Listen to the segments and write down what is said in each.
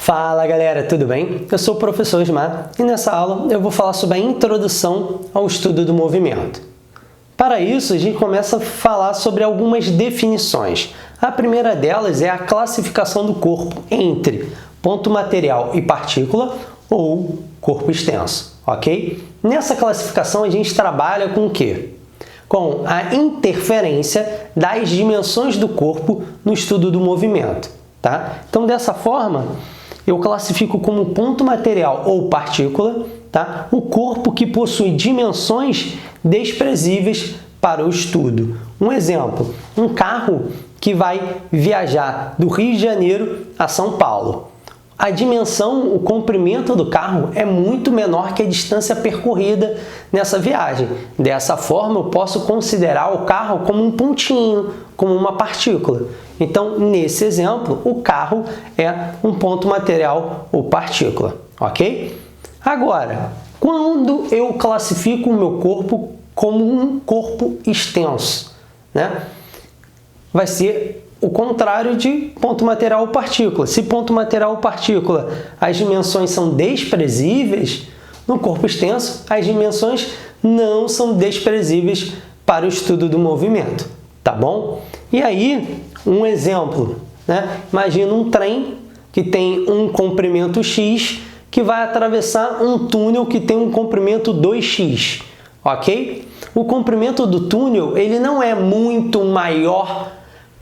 Fala galera, tudo bem? Eu sou o professor Osmar e nessa aula eu vou falar sobre a introdução ao estudo do movimento. Para isso, a gente começa a falar sobre algumas definições. A primeira delas é a classificação do corpo entre ponto material e partícula ou corpo extenso, ok? Nessa classificação a gente trabalha com o quê? Com a interferência das dimensões do corpo no estudo do movimento, tá? Então, dessa forma, eu classifico como ponto material ou partícula, tá? O corpo que possui dimensões desprezíveis para o estudo. Um exemplo, um carro que vai viajar do Rio de Janeiro a São Paulo. A dimensão, o comprimento do carro é muito menor que a distância percorrida nessa viagem. Dessa forma, eu posso considerar o carro como um pontinho, como uma partícula. Então, nesse exemplo, o carro é um ponto material ou partícula, ok? Agora, quando eu classifico o meu corpo como um corpo extenso, né? Vai ser o contrário de ponto material ou partícula. Se ponto material ou partícula as dimensões são desprezíveis, no corpo extenso as dimensões não são desprezíveis para o estudo do movimento, tá bom? E aí, um exemplo, né? Imagina um trem que tem um comprimento x que vai atravessar um túnel que tem um comprimento 2x, ok? O comprimento do túnel ele não é muito maior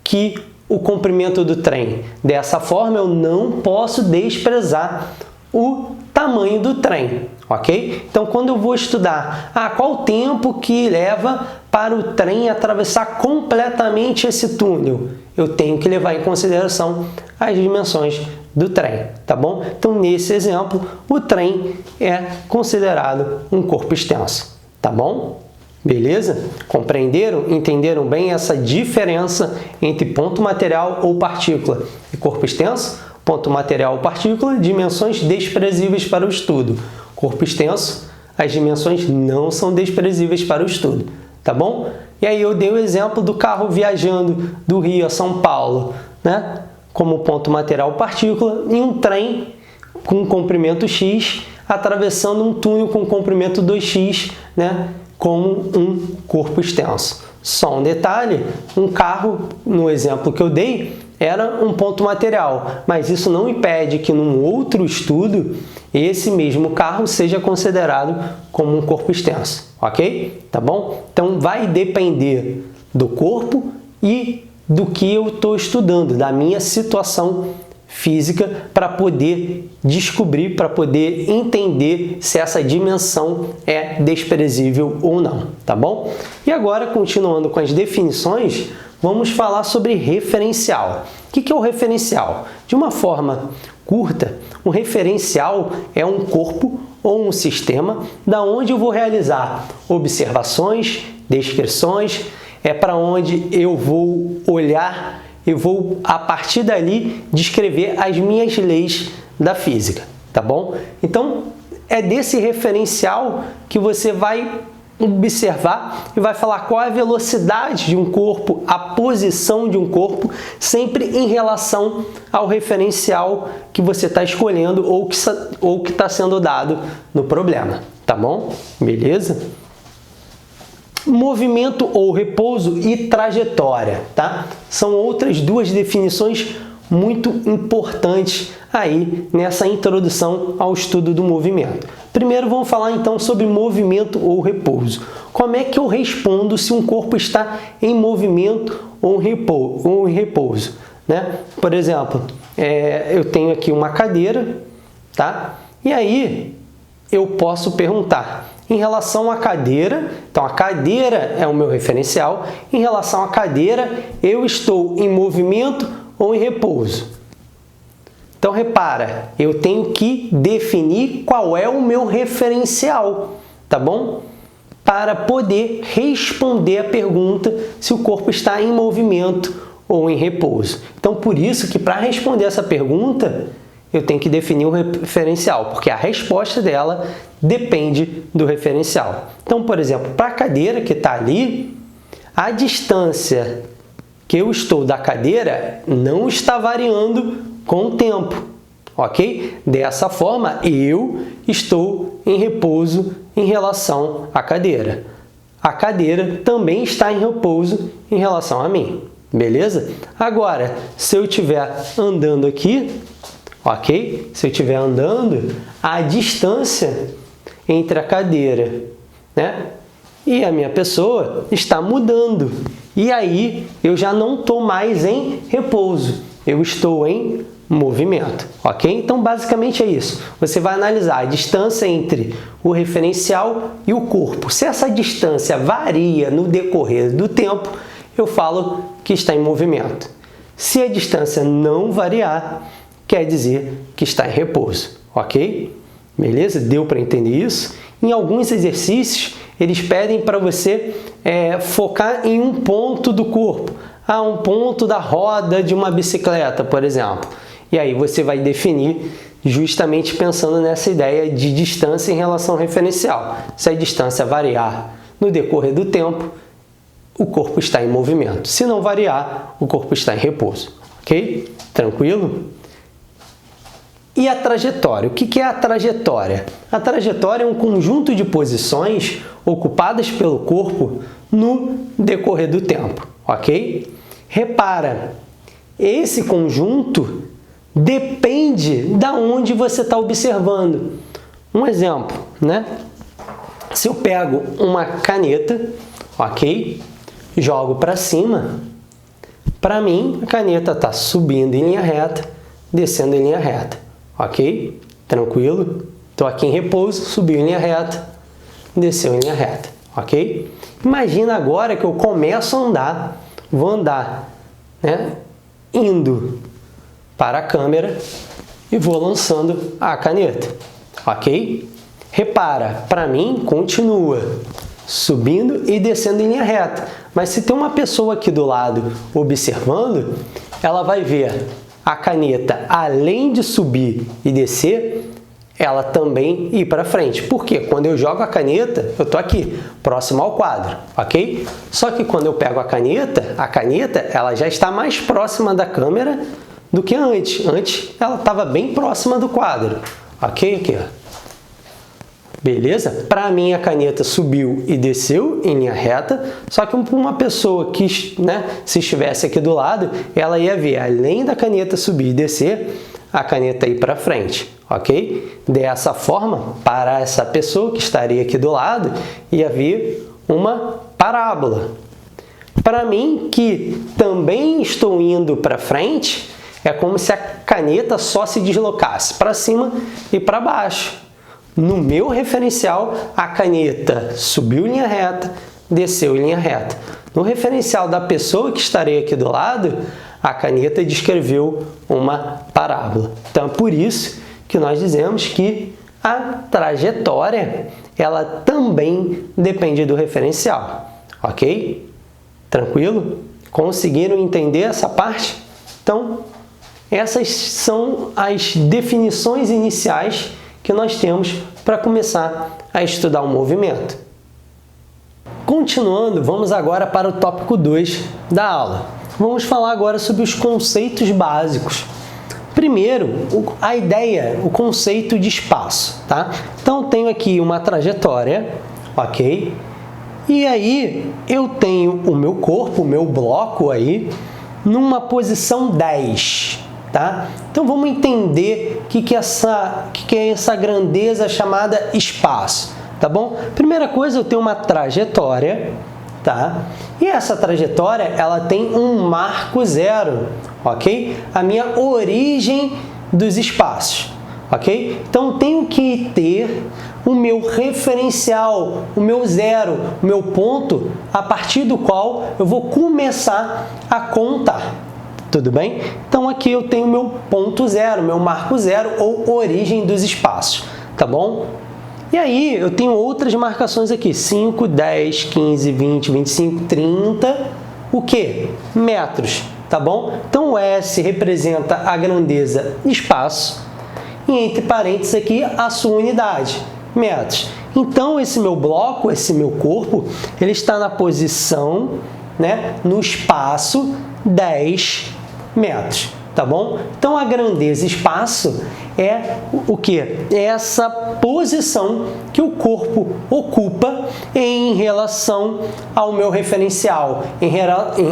que o comprimento do trem. Dessa forma, eu não posso desprezar o tamanho do trem, ok? Então, quando eu vou estudar qual o tempo que leva para o trem atravessar completamente esse túnel, eu tenho que levar em consideração as dimensões do trem, tá bom? Então, nesse exemplo, o trem é considerado um corpo extenso, tá bom? Beleza? Compreenderam? Entenderam bem essa diferença entre ponto material ou partícula e corpo extenso? Ponto material ou partícula, dimensões desprezíveis para o estudo. Corpo extenso, as dimensões não são desprezíveis para o estudo, tá bom? E aí eu dei o exemplo do carro viajando do Rio a São Paulo, né? Como ponto material ou partícula, e um trem com comprimento x atravessando um túnel com comprimento 2x, né? Como um corpo extenso. Só um detalhe, um carro, no exemplo que eu dei, era um ponto material, mas isso não impede que num outro estudo, esse mesmo carro seja considerado como um corpo extenso, ok? Tá bom? Então, vai depender do corpo e do que eu estou estudando, da minha situação física, para poder descobrir, para poder entender se essa dimensão é desprezível ou não, tá bom? E agora, continuando com as definições, vamos falar sobre referencial. O que é o referencial? De uma forma curta, um referencial é um corpo ou um sistema da onde eu vou realizar observações, descrições, é para onde eu vou olhar. Eu vou, a partir dali, descrever as minhas leis da física, tá bom? Então, é desse referencial que você vai observar e vai falar qual é a velocidade de um corpo, a posição de um corpo, sempre em relação ao referencial que você está escolhendo ou que está sendo dado no problema, tá bom? Beleza? Movimento ou repouso e trajetória, tá? São outras duas definições muito importantes aí nessa introdução ao estudo do movimento. Primeiro vamos falar então sobre movimento ou repouso. Como é que eu respondo se um corpo está em movimento ou em repouso, né? Por exemplo, eu tenho aqui uma cadeira, tá? E aí eu posso perguntar em relação à cadeira, então a cadeira é o meu referencial, em relação à cadeira eu estou em movimento ou em repouso? Então repara, eu tenho que definir qual é o meu referencial, tá bom? Para poder responder a pergunta se o corpo está em movimento ou em repouso. Então por isso que para responder essa pergunta, eu tenho que definir um referencial, porque a resposta dela depende do referencial. Então, por exemplo, para a cadeira que está ali, a distância que eu estou da cadeira não está variando com o tempo, ok? Dessa forma, eu estou em repouso em relação à cadeira. A cadeira também está em repouso em relação a mim, beleza? Agora, se eu estiver andando aqui, ok? Se eu estiver andando, a distância entre a cadeira, né, e a minha pessoa está mudando. E aí, eu já não estou mais em repouso, eu estou em movimento, ok? Então, basicamente é isso. Você vai analisar a distância entre o referencial e o corpo. Se essa distância varia no decorrer do tempo, eu falo que está em movimento. Se a distância não variar, quer dizer que está em repouso, ok? Beleza? Deu para entender isso? Em alguns exercícios, eles pedem para você focar em um ponto do corpo. Um ponto da roda de uma bicicleta, por exemplo. E aí você vai definir justamente pensando nessa ideia de distância em relação ao referencial. Se a distância variar no decorrer do tempo, o corpo está em movimento. Se não variar, o corpo está em repouso. Ok? Tranquilo? E a trajetória? O que é a trajetória? A trajetória é um conjunto de posições ocupadas pelo corpo no decorrer do tempo. Ok? Repara, esse conjunto depende da onde você está observando. Um exemplo, né? Se eu pego uma caneta, ok? Jogo para cima, para mim a caneta está subindo em linha reta, descendo em linha reta, ok? Tranquilo? Estou aqui em repouso, subiu em linha reta, desceu em linha reta, ok? Imagina agora que eu começo a andar, vou andar, né? Indo para a câmera e vou lançando a caneta, ok? Repara, para mim continua subindo e descendo em linha reta, mas se tem uma pessoa aqui do lado observando, ela vai ver a caneta, além de subir e descer, ela também ir para frente. Por quê? Quando eu jogo a caneta, eu estou aqui, próximo ao quadro, ok? Só que quando eu pego a caneta ela já está mais próxima da câmera do que antes. Antes, ela estava bem próxima do quadro, ok? Aqui, ó. Beleza? Para mim, a caneta subiu e desceu em linha reta, só que uma pessoa que, né, se estivesse aqui do lado, ela ia ver, além da caneta subir e descer, a caneta ir para frente, ok? Dessa forma, para essa pessoa que estaria aqui do lado, ia vir uma parábola. Para mim, que também estou indo para frente, é como se a caneta só se deslocasse para cima e para baixo. No meu referencial, a caneta subiu em linha reta, desceu em linha reta. No referencial da pessoa que estaria aqui do lado, a caneta descreveu uma parábola. Então, é por isso que nós dizemos que a trajetória, ela também depende do referencial. Ok? Tranquilo? Conseguiram entender essa parte? Então, essas são as definições iniciais que nós temos para começar a estudar o movimento. Continuando, vamos agora para o tópico 2 da aula. Vamos falar agora sobre os conceitos básicos. Primeiro, a ideia, o conceito de espaço, tá? Então, eu tenho aqui uma trajetória, ok? E aí, eu tenho o meu corpo, o meu bloco aí, numa posição 10. Tá? Então, vamos entender o que é essa grandeza chamada espaço, tá bom? Primeira coisa, eu tenho uma trajetória, tá? E essa trajetória, ela tem um marco zero, ok? A minha origem dos espaços, ok? Então, eu tenho que ter o meu referencial, o meu zero, o meu ponto, a partir do qual eu vou começar a contar. Tudo bem? Então, aqui eu tenho meu ponto zero, meu marco zero ou origem dos espaços, tá bom? E aí, eu tenho outras marcações aqui, 5, 10, 15, 20, 25, 30, o quê? Metros, tá bom? Então, o S representa a grandeza espaço e, entre parênteses aqui, a sua unidade, metros. Então, esse meu bloco, esse meu corpo, ele está na posição, né, no espaço 10 metros, tá bom? Então, a grandeza espaço é o quê? É essa posição que o corpo ocupa em relação ao meu referencial, em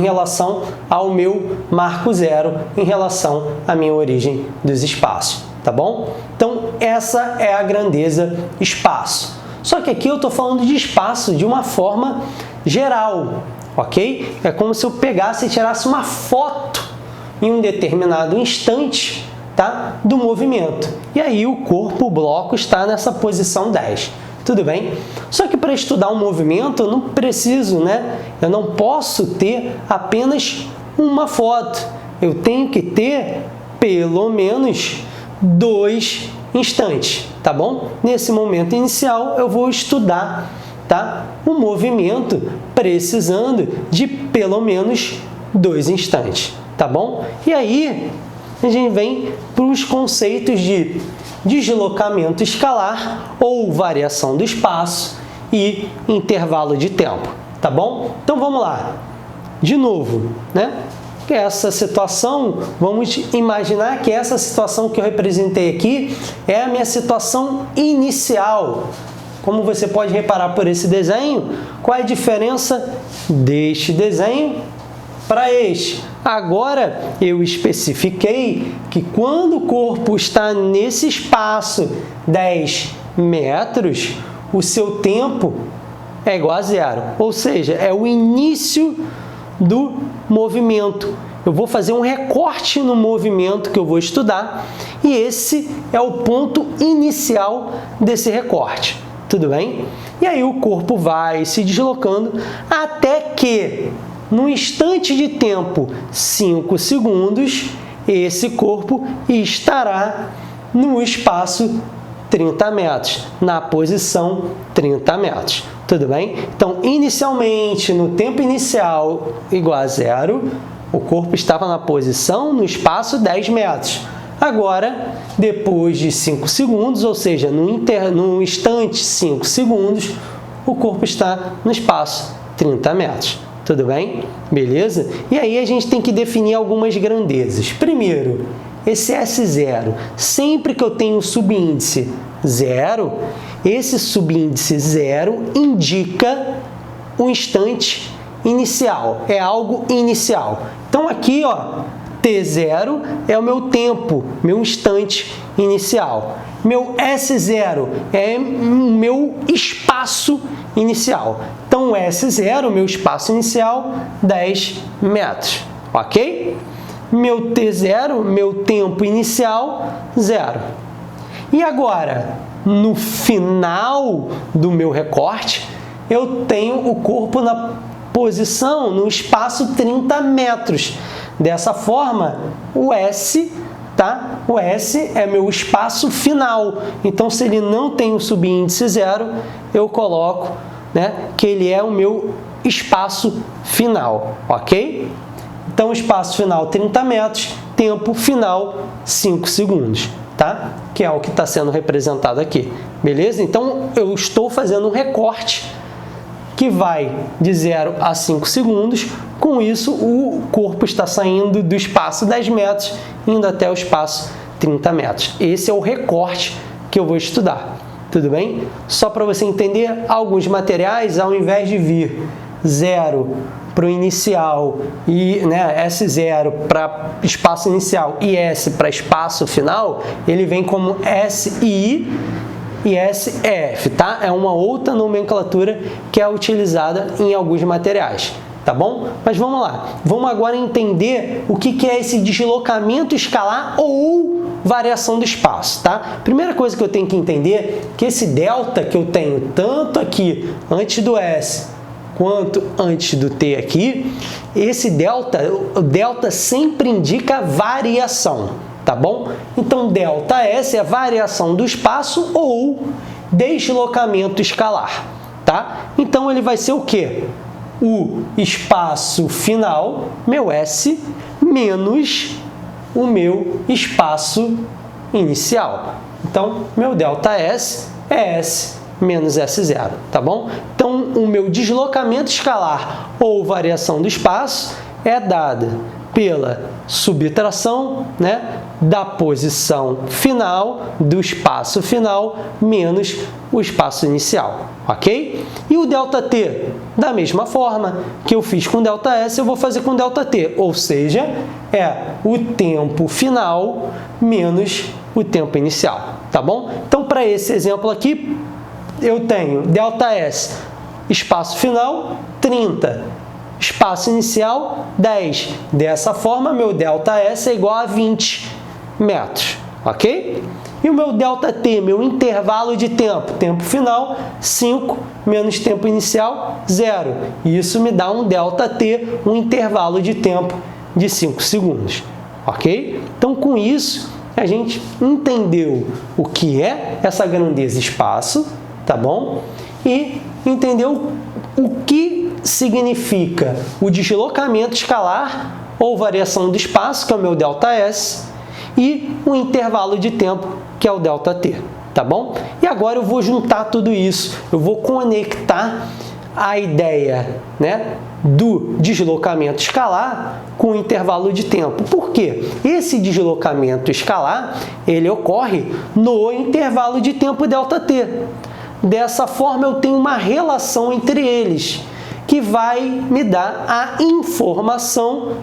relação ao meu marco zero, em relação à minha origem dos espaços, tá bom? Então, essa é a grandeza espaço. Só que aqui eu estou falando de espaço de uma forma geral, ok? É como se eu pegasse e tirasse uma foto em um determinado instante, tá, do movimento. E aí o corpo, o bloco, está nessa posição 10. Tudo bem? Só que para estudar um movimento, eu não preciso, né? Eu não posso ter apenas uma foto. Eu tenho que ter pelo menos 2 instantes, tá bom? Nesse momento inicial, eu vou estudar, tá, o movimento precisando de pelo menos 2 instantes, tá bom? E aí, a gente vem para os conceitos de deslocamento escalar ou variação do espaço e intervalo de tempo, tá bom? Então, vamos lá. De novo, né? Essa situação, vamos imaginar que essa situação que eu representei aqui é a minha situação inicial. Como você pode reparar por esse desenho, qual é a diferença deste desenho para este? Agora, eu especifiquei que quando o corpo está nesse espaço 10 metros, o seu tempo é igual a zero, ou seja, é o início do movimento. Eu vou fazer um recorte no movimento que eu vou estudar e esse é o ponto inicial desse recorte. Tudo bem? E aí o corpo vai se deslocando até que, no instante de tempo 5 segundos, esse corpo estará no espaço 30 metros, na posição 30 metros. Tudo bem? Então, inicialmente, no tempo inicial igual a zero, o corpo estava na posição, no espaço 10 metros. Agora, depois de 5 segundos, ou seja, no instante 5 segundos, o corpo está no espaço 30 metros. Tudo bem? Beleza? E aí a gente tem que definir algumas grandezas. Primeiro, esse S0. Sempre que eu tenho subíndice 0, esse subíndice 0 indica o instante inicial, é algo inicial. Então, aqui, ó, T0 é o meu tempo, meu instante inicial. Meu S0 é o meu espaço inicial. Então, o S0, meu espaço inicial, 10 metros, ok? Meu T0, meu tempo inicial, 0. E agora, no final do meu recorte, eu tenho o corpo na posição, no espaço 30 metros. Dessa forma, o S, tá? O S é meu espaço final. Então, se ele não tem o subíndice 0, eu coloco, né, que ele é o meu espaço final, ok? Então, espaço final 30 metros, tempo final 5 segundos, tá? Que é o que está sendo representado aqui, beleza? Então, eu estou fazendo um recorte que vai de 0 a 5 segundos. Com isso, o corpo está saindo do espaço 10 metros, indo até o espaço 30 metros. Esse é o recorte que eu vou estudar, tudo bem? Só para você entender, alguns materiais, ao invés de vir 0 para o inicial e, né, S0 para espaço inicial e S para espaço final, ele vem como SI e SF, tá? É uma outra nomenclatura que é utilizada em alguns materiais, tá bom? Mas vamos lá, vamos agora entender o que é esse deslocamento escalar ou variação do espaço, tá? Primeira coisa que eu tenho que entender é que esse delta que eu tenho tanto aqui antes do S quanto antes do T aqui, esse delta, o delta sempre indica variação, tá bom? Então, delta S é a variação do espaço ou deslocamento escalar, tá? Então, ele vai ser o quê? O espaço final, meu S, menos o meu espaço inicial. Então, meu delta S é S menos S0, tá bom? Então, o meu deslocamento escalar ou variação do espaço é dada pela subtração, né, da posição final, do espaço final, menos o espaço inicial, ok? E o ΔT, da mesma forma que eu fiz com ΔS, eu vou fazer com ΔT, ou seja, é o tempo final menos o tempo inicial, tá bom? Então, para esse exemplo aqui, eu tenho ΔS, espaço final, 30, espaço inicial, 10. Dessa forma, meu ΔS é igual a 20 metros, ok? E o meu ΔT, meu intervalo de tempo, tempo final, 5 menos tempo inicial, 0. E isso me dá um ΔT, um intervalo de tempo de 5 segundos, ok? Então, com isso, a gente entendeu o que é essa grandeza espaço, tá bom? E entendeu o que significa o deslocamento escalar ou variação do espaço, que é o meu ΔS, e o intervalo de tempo, que é o ΔT, tá bom? E agora eu vou juntar tudo isso, eu vou conectar a ideia, né, do deslocamento escalar com o intervalo de tempo. Por quê? Esse deslocamento escalar, ele ocorre no intervalo de tempo ΔT. Dessa forma, eu tenho uma relação entre eles, que vai me dar a informação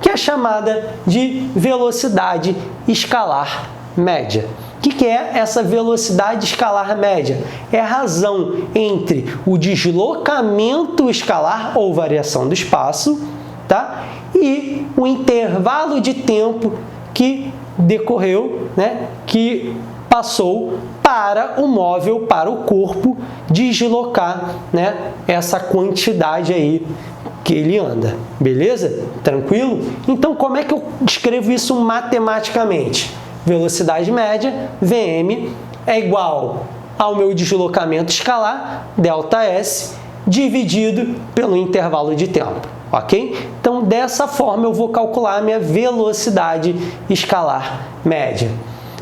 que é chamada de velocidade escalar média. O que é essa velocidade escalar média? É a razão entre o deslocamento escalar ou variação do espaço, tá? E o intervalo de tempo que decorreu, né? Que passou para o móvel, para o corpo, deslocar, né, essa quantidade aí que ele anda. Beleza? Tranquilo? Então, como é que eu escrevo isso matematicamente? Velocidade média, Vm, é igual ao meu deslocamento escalar, ΔS, dividido pelo intervalo de tempo. Ok? Então, dessa forma, eu vou calcular a minha velocidade escalar média.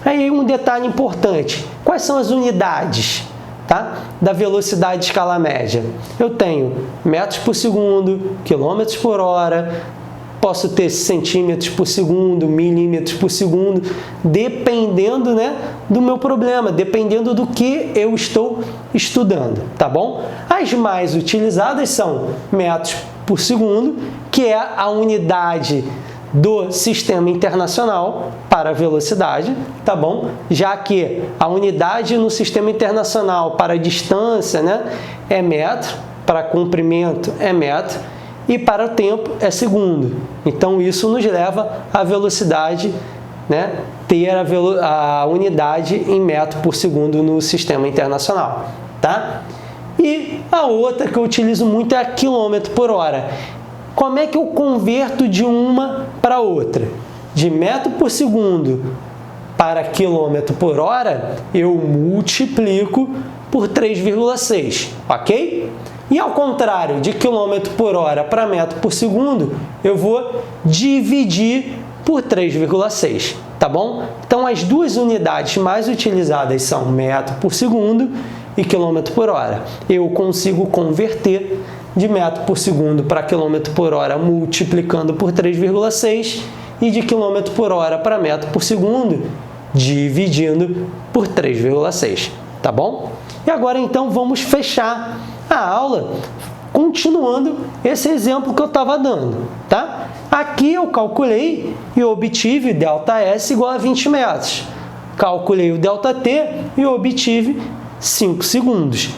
Aí, um detalhe importante. Quais são as unidades, tá, da velocidade escalar média? Eu tenho metros por segundo, quilômetros por hora, posso ter centímetros por segundo, milímetros por segundo, dependendo, né, do meu problema, dependendo do que eu estou estudando, tá bom? As mais utilizadas são metros por segundo, que é a unidade do Sistema Internacional para a velocidade, tá bom? Já que a unidade no Sistema Internacional para a distância, né, é metro, para comprimento é metro, e para o tempo é segundo. Então, isso nos leva à velocidade, né, ter a unidade em metro por segundo no Sistema Internacional, tá? E a outra que eu utilizo muito é a quilômetro por hora. Como é que eu converto de uma para outra? De metro por segundo para quilômetro por hora, eu multiplico por 3,6, ok? E ao contrário, de quilômetro por hora para metro por segundo, eu vou dividir por 3,6, tá bom? Então, as duas unidades mais utilizadas são metro por segundo e quilômetro por hora. Eu consigo converter de metro por segundo para quilômetro por hora multiplicando por 3,6 e de quilômetro por hora para metro por segundo dividindo por 3,6, tá bom? E agora, então, vamos fechar a aula continuando esse exemplo que eu estava dando, tá? Aqui eu calculei e obtive ΔS igual a 20 metros. Calculei o ΔT e obtive 5 segundos.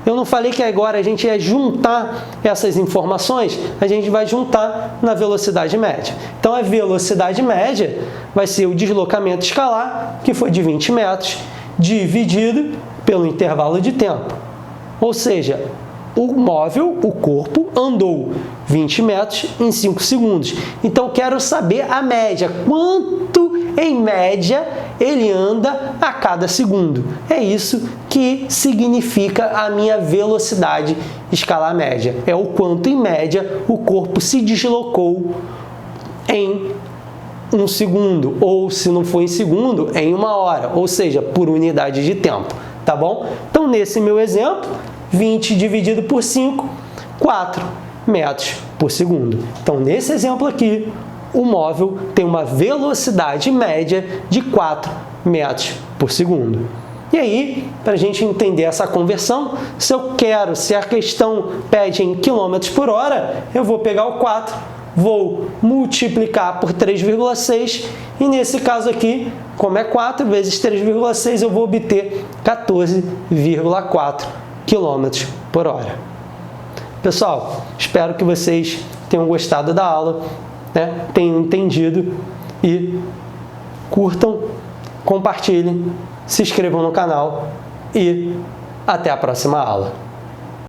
Eu não falei que agora a gente ia juntar essas informações? A gente vai juntar na velocidade média. Então, a velocidade média vai ser o deslocamento escalar, que foi de 20 metros, dividido pelo intervalo de tempo. Ou seja, o móvel, o corpo, andou 20 metros em 5 segundos. Então, quero saber a média. Quanto, em média, ele anda a cada segundo? É isso que significa a minha velocidade escalar média. É o quanto, em média, o corpo se deslocou em 1 segundo. Ou, se não for em segundo, em 1 hora. Ou seja, por unidade de tempo. Tá bom? Então, nesse meu exemplo, 20 dividido por 5, 4 metros por segundo. Então, nesse exemplo aqui, o móvel tem uma velocidade média de 4 metros por segundo. E aí, para a gente entender essa conversão, se a questão pede em quilômetros por hora, eu vou pegar o 4, vou multiplicar por 3,6 e nesse caso aqui, como é 4 vezes 3,6, eu vou obter 14,4 km por hora. Pessoal, espero que vocês tenham gostado da aula, né? Tenham entendido e curtam, compartilhem, se inscrevam no canal e até a próxima aula.